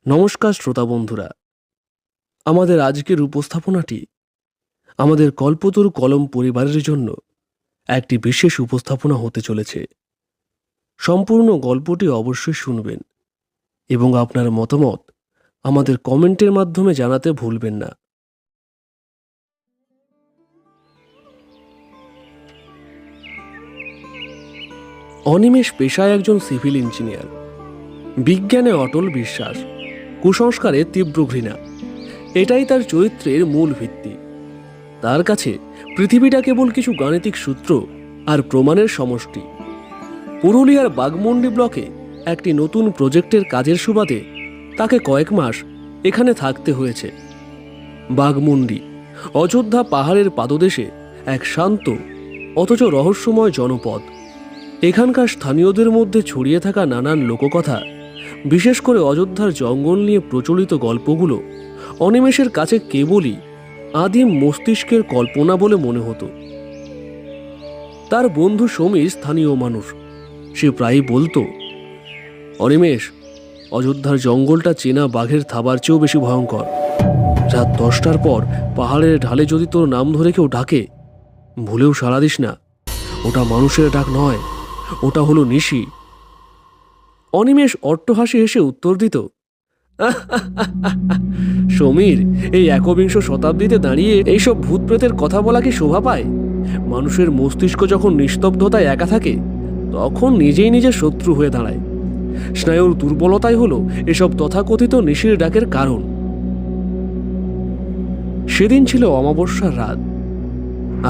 নমস্কার শ্রোতা বন্ধুরা, আমাদের আজকের উপস্থাপনাটি আমাদের কল্পতরু কলম পরিবারের জন্য একটি বিশেষ উপস্থাপনা হতে চলেছে। সম্পূর্ণ গল্পটি অবশ্যই শুনবেন এবং আপনার মতামত আমাদের কমেন্টের মাধ্যমে জানাতে ভুলবেন না। অনিমেষ পেশায় একজন সিভিল ইঞ্জিনিয়ার। বিজ্ঞানে অটল বিশ্বাস, কুসংস্কারে তীব্র ঘৃণা, এটাই তার চরিত্রের মূল ভিত্তি। তার কাছে পৃথিবীটা কেবল কিছু গাণিতিক সূত্র আর প্রমাণের সমষ্টি। পুরুলিয়ার বাঘমুন্ডি ব্লকে একটি নতুন প্রজেক্টের কাজের সুবাদে তাকে কয়েক মাস এখানে থাকতে হয়েছে। বাঘমুন্ডি অযোধ্যা পাহাড়ের পাদদেশে এক শান্ত অথচ রহস্যময় জনপদ। এখানকার স্থানীয়দের মধ্যে ছড়িয়ে থাকা নানান লোককথা, বিশেষ করে অযোধ্যার জঙ্গল নিয়ে প্রচলিত গল্পগুলো অনিমেষের কাছে কেবলই আদিম মস্তিষ্কের কল্পনা বলে মনে হতো। তার বন্ধু সমীর স্থানীয় মানুষ। সে প্রায়ই বলতো, অনিমেষ, অযোধ্যার জঙ্গলটা চেনা বাঘের থাবার চেয়েও বেশি ভয়ঙ্কর। রাত 10টার পর পাহাড়ের ঢালে যদি তোর নাম ধরে কেউ ডাকে, ভুলেও সাড়া দিস না। ওটা মানুষের ডাক নয়, ওটা হলো নিশি। অনিমেষ অট্টহাসি হেসে উত্তর দিত, সমীর, এই একবিংশ শতাব্দীতে দাঁড়িয়ে এইসব ভূত প্রেতের কথা বলা কি শোভা পায়? মানুষের মস্তিষ্ক যখন নিস্তব্ধতায় একা থাকে, তখন নিজেই নিজের শত্রু হয়ে দাঁড়ায়। স্নায়ুর দুর্বলতাই হলো এসব তথাকথিত নিশির ডাকের কারণ। সেদিন ছিল অমাবস্যার রাত।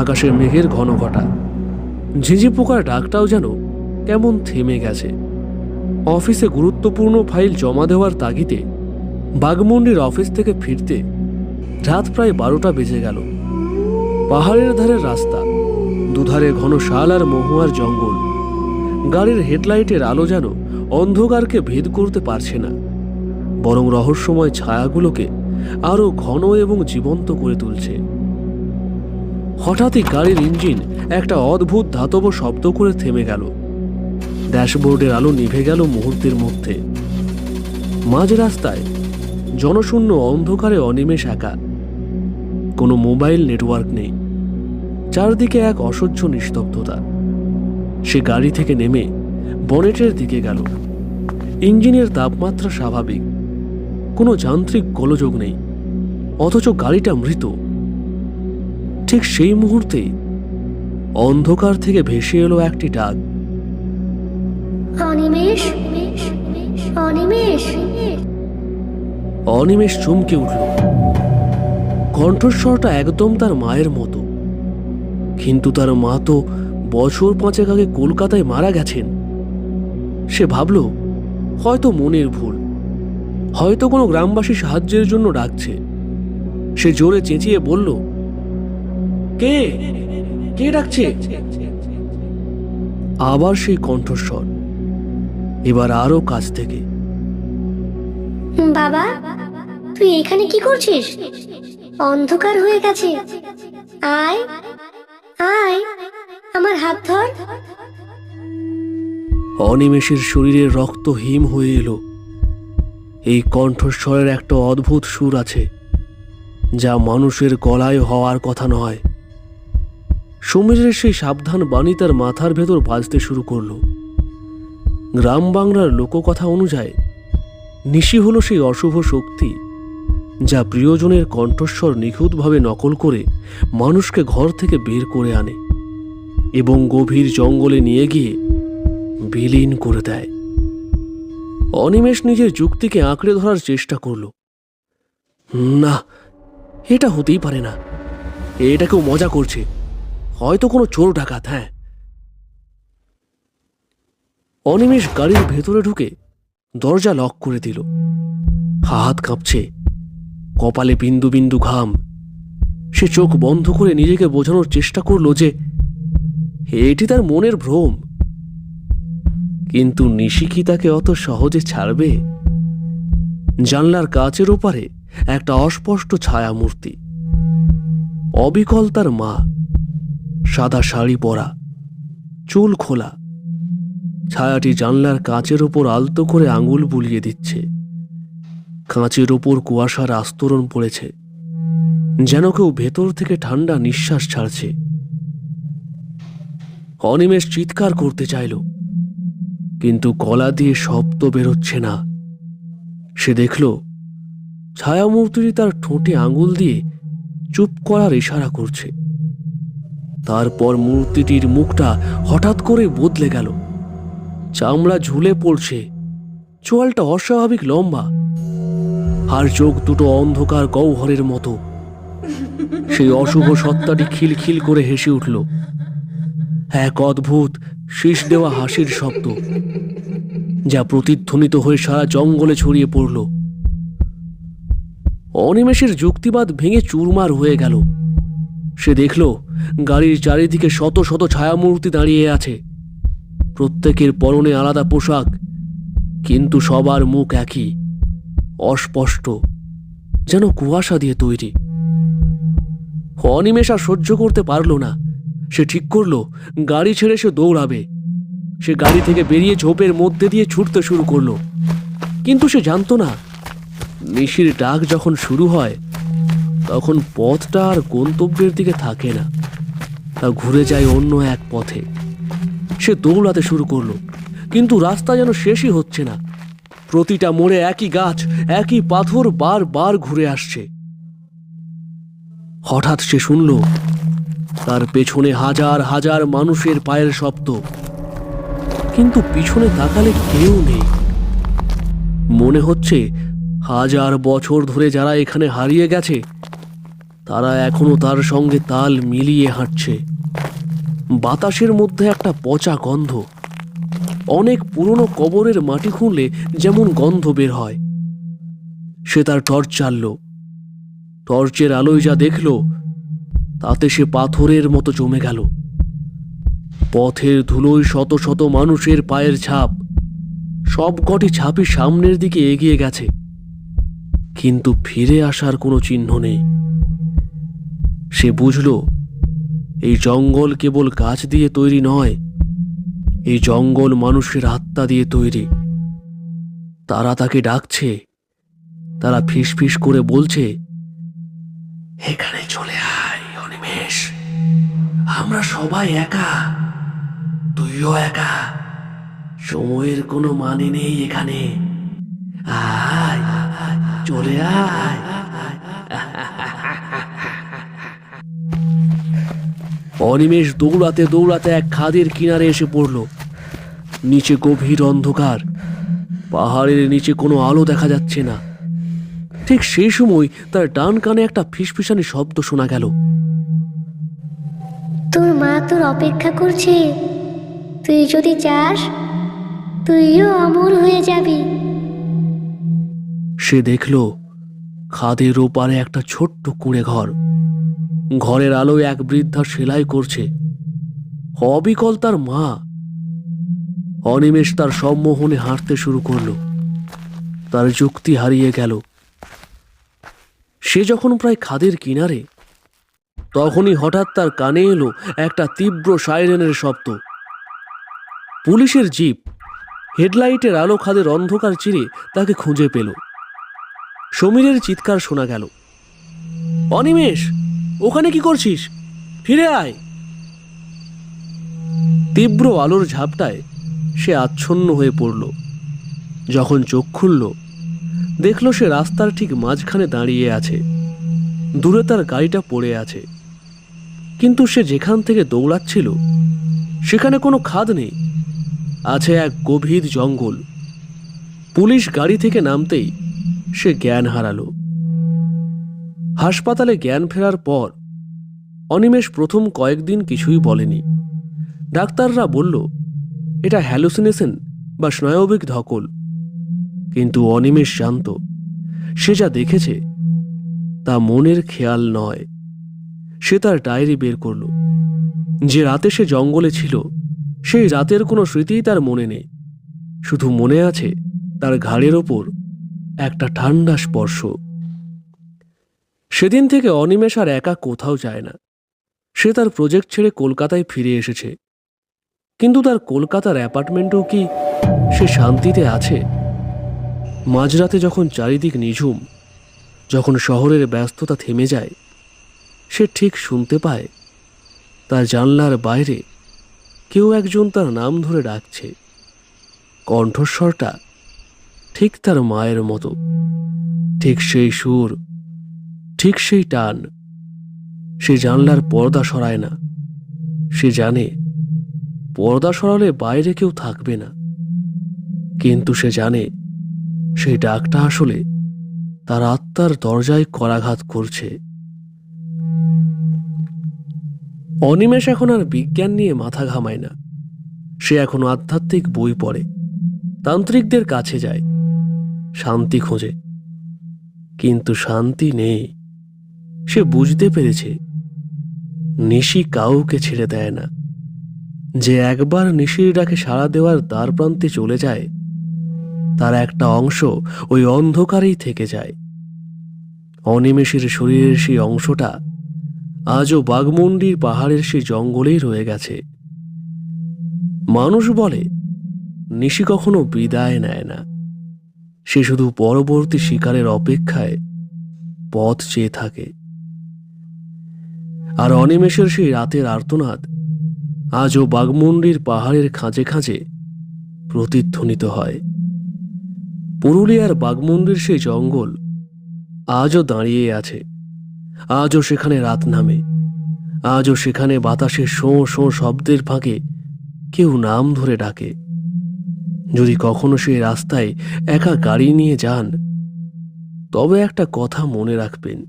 আকাশে মেঘের ঘনঘটা, ঝিঁঝি পোকার ডাকটাও যেন কেমন থেমে গেছে। অফিসে গুরুত্বপূর্ণ ফাইল জমা দেওয়ার তাগিদে বাঘমুন্ডির অফিস থেকে ফিরতে রাত প্রায় 12টা বেজে গেল। পাহাড়ের ধারের রাস্তা, দুধারে ঘন শাল আর মহুয়ার জঙ্গল। গাড়ির হেডলাইটের আলো যেন অন্ধকারকে ভেদ করতে পারছে না, বরং রহস্যময় ছায়াগুলোকে আরো ঘন এবং জীবন্ত করে তুলছে। হঠাৎই গাড়ির ইঞ্জিন একটা অদ্ভুত ধাতব শব্দ করে থেমে গেল। ড্যাশবোর্ডের আলো নিভে গেল মুহূর্তের মধ্যে। মাঝ রাস্তায় জনশূন্য অন্ধকারে অনিমেষ একা। কোনো মোবাইল নেটওয়ার্ক নেই, চারদিকে এক অসহ্য নিস্তব্ধতা। সে গাড়ি থেকে নেমে বনেটের দিকে গেল। ইঞ্জিনের তাপমাত্রা স্বাভাবিক, কোনো যান্ত্রিক গোলযোগ নেই, অথচ গাড়িটা মৃত। ঠিক সেই মুহূর্তে অন্ধকার থেকে ভেসে এলো একটি ডাক, অনিমেষ, অনিমেষ। অনিমেষ চমকে উঠল। কণ্ঠস্বরটা একদম তার মায়ের মতো, কিন্তু তার মা তো বছর 5 আগে কলকাতায় মারা গেছেন। সে ভাবল, হয়তো মনের ভুল, হয়তো কোনো গ্রামবাসী সাহায্যের জন্য ডাকছে। সে জোরে চেঁচিয়ে বলল, কে কে ডাকছে? আবার সেই কণ্ঠস্বর, এবার আরো কাছ থেকে। বাবা, তুই এখানে কি করছিস? অন্ধকার হয়ে গেছে, আয় আয়, আমার হাত ধর। অনিমেষের শরীরে রক্ত হিম হয়ে এলো। এই কণ্ঠস্বরের একটা অদ্ভুত সুর আছে, যা মানুষের গলায় হওয়ার কথা নয়। সমীরের সেই সাবধান বাণী তার মাথার ভেতর বাজতে শুরু করলো। গ্রাম বাংলার লোককথা অনুযায়ী নিশি হলো সেই অশুভ শক্তি, যা প্রিয়জনের কণ্ঠস্বর নিখুঁতভাবে নকল করে মানুষকে ঘর থেকে বের করে আনে এবং গভীর জঙ্গলে নিয়ে গিয়ে বিলীন করে দেয়। অনিমেষ নিজের যুক্তিকে আঁকড়ে ধরার চেষ্টা করল। না, এটা হতেই পারে না, এটা কেউ মজা করছে, হয়তো কোনো চোর ডাকাত। হ্যাঁ। অনিমেষ গাড়ির ভেতরে ঢুকে দরজা লক করে দিল। হাত কাঁপছে, কপালে বিন্দু বিন্দু ঘাম। সে চোখ বন্ধ করে নিজেকে বোঝানোর চেষ্টা করলো যে এটি তার মনের ভ্রম। কিন্তু নিশি কি তাকে অত সহজে ছাড়বে? জানলার কাচের ওপারে একটা অস্পষ্ট ছায়ামূর্তি। অবিকল তার মা, সাদা শাড়ি পরা, চুল খোলা। ছায়াটি জানলার কাচের ওপর আলতো করে আঙুল বুলিয়ে দিচ্ছে। কাঁচের ওপর কুয়াশার আস্তরণ পড়েছে, যেন কেউ ভেতর থেকে ঠান্ডা নিঃশ্বাস ছাড়ছে। অনিমেষ চিৎকার করতে চাইল, কিন্তু গলা দিয়ে শব্দ বেরোচ্ছে না। সে দেখল ছায়ামূর্তিটি তার ঠোঁটে আঙুল দিয়ে চুপ করার ইশারা করছে। তারপর মূর্তিটির মুখটা হঠাৎ করে বদলে গেল। চামড়া ঝুলে পড়ছে, চোয়ালটা অস্বাভাবিক লম্বা, আর চোখ দুটো অন্ধকার গহ্বরের মতো। সেই অশুভ সত্তাটি খিলখিল করে হেসে উঠল, এক অদ্ভুত শীষ দেওয়া হাসির শব্দ, যা প্রতিধ্বনিত হয়ে সারা জঙ্গলে ছড়িয়ে পড়ল। অনিমেষের যুক্তিবাদ ভেঙে চুরমার হয়ে গেল। সে দেখল গাড়ির চারিদিকে শত শত ছায়ামূর্তি দাঁড়িয়ে আছে। প্রত্যেকের পরনে আলাদা পোশাক, কিন্তু সবার মুখ একই, অস্পষ্ট, যেন কুয়াশা দিয়ে তৈরি। অনিমেষ আর সহ্য করতে পারল না। সে ঠিক করল গাড়ি ছেড়ে সে দৌড়াবে। সে গাড়ি থেকে বেরিয়ে ঝোপের মধ্যে দিয়ে ছুটতে শুরু করলো। কিন্তু সে জানতো না, নিশির ডাক যখন শুরু হয় তখন পথটা আর গন্তব্যের দিকে থাকে না, তা ঘুরে যায় অন্য এক পথে। সে দৌড়াতে শুরু করলো, কিন্তু রাস্তা যেন শেষই হচ্ছে না। প্রতিটা মোড়ে একই গাছ, একই পাথর বারবার ঘুরে আসছে। হঠাৎ সে শুনল তার পেছনে হাজার হাজার মানুষের পায়ের শব্দ, কিন্তু পিছনে তাকালে কেউ নেই। মনে হচ্ছে হাজার বছর ধরে যারা এখানে হারিয়ে গেছে তারা এখনো তার সঙ্গে তাল মিলিয়ে হাঁটছে। বাতাসের মধ্যে একটা পচা গন্ধ, অনেক পুরনো কবরের মাটি খুঁড়লে যেমন গন্ধ বের হয়। সে তার টর্চ জ্বালল। টর্চের আলোয় যা দেখল তাতে সে পাথরের মতো জমে গেল। পথের ধুলোয় শত শত মানুষের পায়ের ছাপ, সবকটি ছাপই সামনের দিকে এগিয়ে গেছে, কিন্তু ফিরে আসার কোনো চিহ্ন নেই। সে বুঝল এই জঙ্গল কেবল গাছ দিয়ে তৈরি নয়, এই জঙ্গল মানুষের আত্মা দিয়ে তৈরি। তারা তাকে ডাকছে, তারা ফিসফিস করে বলছে, এখানে চলে আয় অনিমেষ, আমরা সবাই একা, তুইও একা, সময়ের কোনো মানে নেই এখানে, আয় চলে আয়। অনিমেষ দৌড়াতে দৌড়াতে এক খাদের কিনারে এসে পড়ল। নিচে গভীর অন্ধকার, পাহাড়ের নিচে কোনো আলো দেখা যাচ্ছে না। ঠিক সেই সময় তার ডান কানে একটা ফিসফিসানি শব্দ শোনা গেল। তোর মা তোর অপেক্ষা করছে, তুই যদি চাস তুইও অমর হয়ে যাবি। সে দেখল খাদের ওপারে একটা ছোট্ট কুঁড়ে ঘর। ঘরের আলোয় এক বৃদ্ধা সেলাই করছে, অবিকল তার মা। অনিমেষ তার সম্মোহনে হাঁটতে শুরু করল। তার যুক্তি হারিয়ে গেল। সে যখন প্রায় খাদের কিনারে, তখনই হঠাৎ তার কানে এলো একটা তীব্র সাইরেনের শব্দ। পুলিশের জিপ হেডলাইটের আলো খাদের অন্ধকার চিরে তাকে খুঁজে পেল। সমীরের চিৎকার শোনা গেল, অনিমেষ, ওখানে কি করছিস? ফিরে আয়। তীব্র আলোর ঝাপটায় সে আচ্ছন্ন হয়ে পড়ল। যখন চোখ খুলল, দেখল সে রাস্তার ঠিক মাঝখানে দাঁড়িয়ে আছে। দূরে তার গাড়িটা পড়ে আছে, কিন্তু সে যেখান থেকে দৌড়াচ্ছিল সেখানে কোনো খাদ নেই, আছে এক গভীর জঙ্গল। পুলিশ গাড়ি থেকে নামতেই সে জ্ঞান হারালো। হাসপাতালে জ্ঞান ফেরার পর অনিমেষ প্রথম কয়েকদিন কিছুই বলেনি। ডাক্তাররা বলল এটা হ্যালুসিনেশন বা স্নায়বিক ধকল, কিন্তু অনিমেষ জানত সে যা দেখেছে তা মনের খেয়াল নয়। সে তার ডায়েরি বের করল। যে রাতে সে জঙ্গলে ছিল সেই রাতের কোনো স্মৃতিই তার মনে নেই, শুধু মনে আছে তার ঘাড়ের ওপর একটা ঠান্ডা স্পর্শ। সেদিন থেকে অনিমেষ আর একা কোথাও যায় না। সে তার প্রজেক্ট ছেড়ে কলকাতায় ফিরে এসেছে, কিন্তু তার কলকাতার অ্যাপার্টমেন্টেও কি সে শান্তিতে আছে? মাঝরাতে যখন চারিদিক নিঝুম, যখন শহরের ব্যস্ততা থেমে যায়, সে ঠিক শুনতে পায় তার জানলার বাইরে কেউ একজন তার নাম ধরে ডাকছে। কণ্ঠস্বরটা ঠিক তার মায়ের মতো, ঠিক সেই সুর, ঠিক সেই টান। সে জানলার পর্দা সরায় না। সে জানে পর্দা সরালে বাইরে কেউ থাকবে না, কিন্তু সে জানে সেই ডাকটা আসলে তার আত্মার দরজায় করাঘাত করছে। অনিমেষ এখন আর বিজ্ঞান নিয়ে মাথা ঘামায় না। সে এখন আধ্যাত্মিক বই পড়ে, তান্ত্রিকদের কাছে যায়, শান্তি খোঁজে। কিন্তু শান্তি নেই। সে বুঝতে পেরেছে নিশি কাউকে ছেড়ে দেয় না। যে একবার নিশির ডাকে সাড়া দেওয়ার দ্বার প্রান্তে চলে যায়, তার একটা অংশ ওই অন্ধকারেই থেকে যায়। অনিমেষের শরীরের সেই অংশটা আজও বাঘমুন্ডির পাহাড়ের সেই জঙ্গলেই রয়ে গেছে। মানুষ বলে নিশি কখনো বিদায় নেয় না, সে শুধু পরবর্তী শিকারের অপেক্ষায় পথ চেয়ে থাকে। আর অনিমেষের সেই রাতের আর্তনাদ আজও বাঘমুন্ডির পাহাড়ের খাঁজে খাঁজে প্রতিধ্বনিত হয়। পুরুলিয়ার বাঘমুন্ডির সেই জঙ্গল আজও দাঁড়িয়ে আছে। আজও সেখানে রাত নামে। আজও সেখানে বাতাসে শোঁ শোঁ শব্দের ফাঁকে কেউ নাম ধরে ডাকে। যদি কখনো সেই রাস্তায় একা গাড়ি নিয়ে যান, তবে একটা কথা মনে রাখবেন,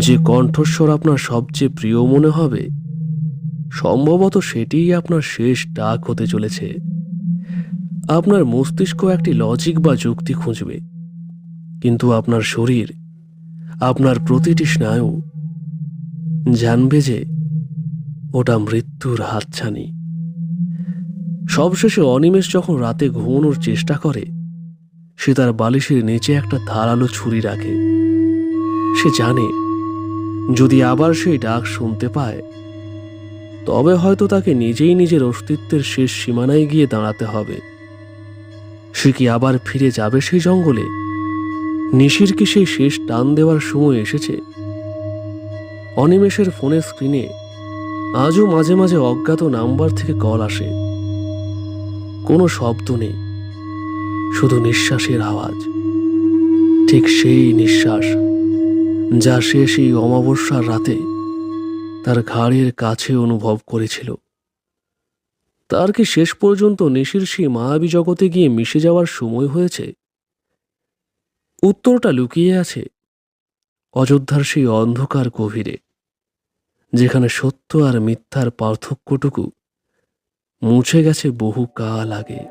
যে কণ্ঠস্বর আপনার সবচেয়ে প্রিয় মনে হবে, সম্ভবত সেটিই আপনার শেষ ডাক হতে চলেছে। আপনার মস্তিষ্ক একটি লজিক বা যুক্তি খুঁজবে, কিন্তু আপনার শরীর, আপনার প্রতিটি স্নায়ু জানবে যে ওটা মৃত্যুর হাতছানি। সবশেষে অনিমেষ যখন রাতে ঘুমানোর চেষ্টা করে, সে তার বালিশের নিচে একটা ধারালো ছুরি রাখে। সে জানে যদি আবার সেই ডাক শুনতে পায়, তবে হয়তো তাকে নিজেই নিজের অস্তিত্বের শেষ সীমানায় গিয়ে দাঁড়াতে হবে। সে কি আবার ফিরে যাবে সেই জঙ্গলে? নিশির কি সেই শেষ টান দেওয়ার সময় এসেছে? অনিমেষের ফোনের স্ক্রিনে আজও মাঝে মাঝে অজ্ঞাত নাম্বার থেকে কল আসে। কোনো শব্দ নেই, শুধু নিঃশ্বাসের আওয়াজ। ঠিক সেই নিঃশ্বাস যা সে সেই অমাবস্যার রাতে তার ঘাড়ের কাছে অনুভব করেছিল। তার কি শেষ পর্যন্ত নিশির সেই মায়াবী জগতে গিয়ে মিশে যাওয়ার সময় হয়েছে? উত্তরটা লুকিয়ে আছে অযোধ্যার সেই অন্ধকার গভীরে, যেখানে সত্য আর মিথ্যার পার্থক্যটুকু মুছে গেছে বহু কাল আগে।